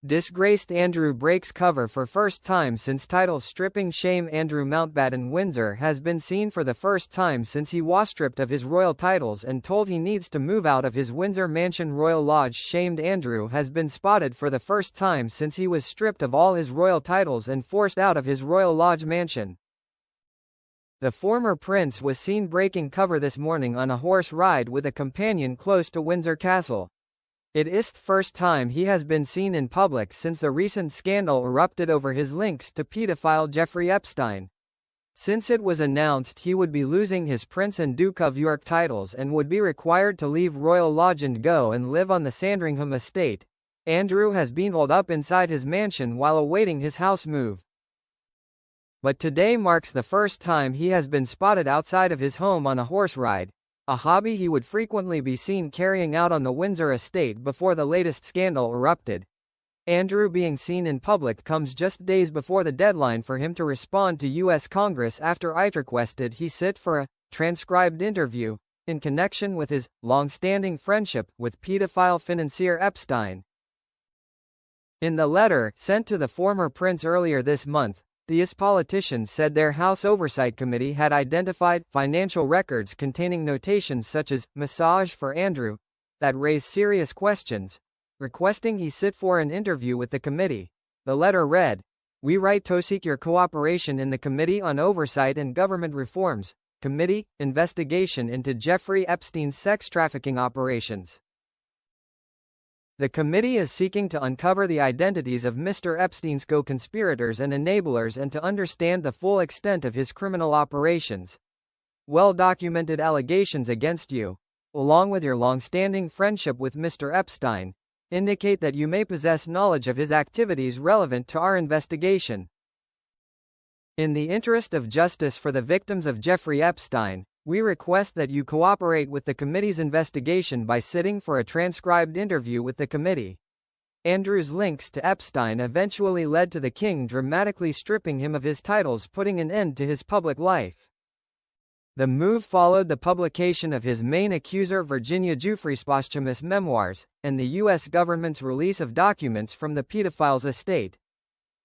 Disgraced Andrew breaks cover for first time since title stripping shame. Andrew Mountbatten Windsor has been seen for the first time since he was stripped of his royal titles and told he needs to move out of his Windsor mansion. Royal Lodge shamed. Andrew has been spotted for the first time since he was stripped of all his royal titles and forced out of his Royal Lodge mansion. The former prince was seen breaking cover this morning on a horse ride with a companion close to Windsor Castle. It is the first time he has been seen in public since the recent scandal erupted over his links to pedophile Jeffrey Epstein. Since it was announced he would be losing his Prince and Duke of York titles and would be required to leave Royal Lodge and go and live on the Sandringham estate, Andrew has been holed up inside his mansion while awaiting his house move. But today marks the first time he has been spotted outside of his home on a horse ride, a hobby he would frequently be seen carrying out on the Windsor estate before the latest scandal erupted. Andrew being seen in public comes just days before the deadline for him to respond to U.S. Congress after it requested he sit for a transcribed interview in connection with his long-standing friendship with pedophile financier Epstein. In the letter sent to the former prince earlier this month, the US politicians said their House Oversight Committee had identified financial records containing notations such as "massage for Andrew" that raise serious questions, requesting he sit for an interview with the committee. The letter read, "We write to seek your cooperation in the Committee on Oversight and Government Reforms, Committee, investigation into Jeffrey Epstein's sex trafficking operations. The committee is seeking to uncover the identities of Mr. Epstein's co-conspirators and enablers and to understand the full extent of his criminal operations. Well-documented allegations against you, along with your long-standing friendship with Mr. Epstein, indicate that you may possess knowledge of his activities relevant to our investigation. In the interest of justice for the victims of Jeffrey Epstein, we request that you cooperate with the committee's investigation by sitting for a transcribed interview with the committee." Andrew's links to Epstein eventually led to the king dramatically stripping him of his titles, putting an end to his public life. The move followed the publication of his main accuser Virginia Giuffre's posthumous memoirs, and the U.S. government's release of documents from the pedophile's estate.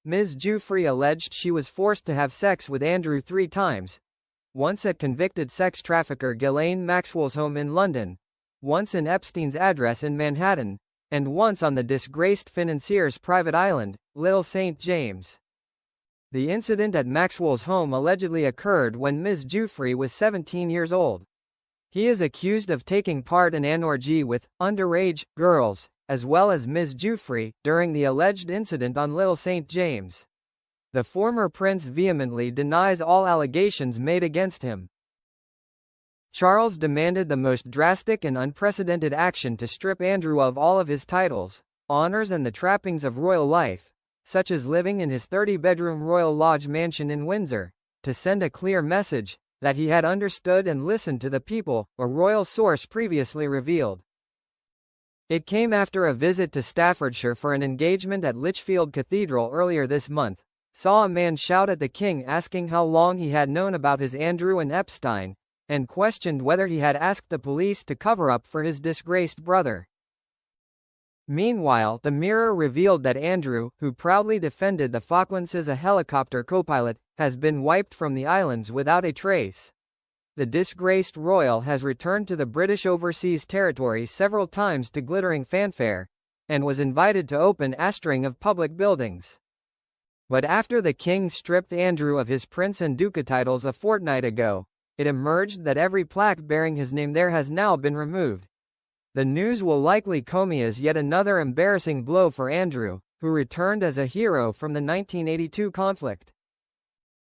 Ms. Giuffre alleged she was forced to have sex with Andrew 3 times. Once at convicted sex trafficker Ghislaine Maxwell's home in London, once in Epstein's address in Manhattan, and once on the disgraced financier's private island, Little St. James. The incident at Maxwell's home allegedly occurred when Ms. Giuffre was 17 years old. He is accused of taking part in an orgy with underage girls, as well as Ms. Giuffre, during the alleged incident on Little St. James. The former prince vehemently denies all allegations made against him. Charles demanded the most drastic and unprecedented action to strip Andrew of all of his titles, honors and the trappings of royal life, such as living in his 30-bedroom Royal Lodge mansion in Windsor, to send a clear message that he had understood and listened to the people, a royal source previously revealed. It came after a visit to Staffordshire for an engagement at Lichfield Cathedral earlier this month, saw a man shout at the king asking how long he had known about his Andrew and Epstein, and questioned whether he had asked the police to cover up for his disgraced brother. Meanwhile, the Mirror revealed that Andrew, who proudly defended the Falklands as a helicopter co-pilot, has been wiped from the islands without a trace. The disgraced royal has returned to the British Overseas Territory several times to glittering fanfare, and was invited to open a string of public buildings. But after the king stripped Andrew of his prince and duca titles a fortnight ago, it emerged that every plaque bearing his name there has now been removed. The news will likely come as yet another embarrassing blow for Andrew, who returned as a hero from the 1982 conflict.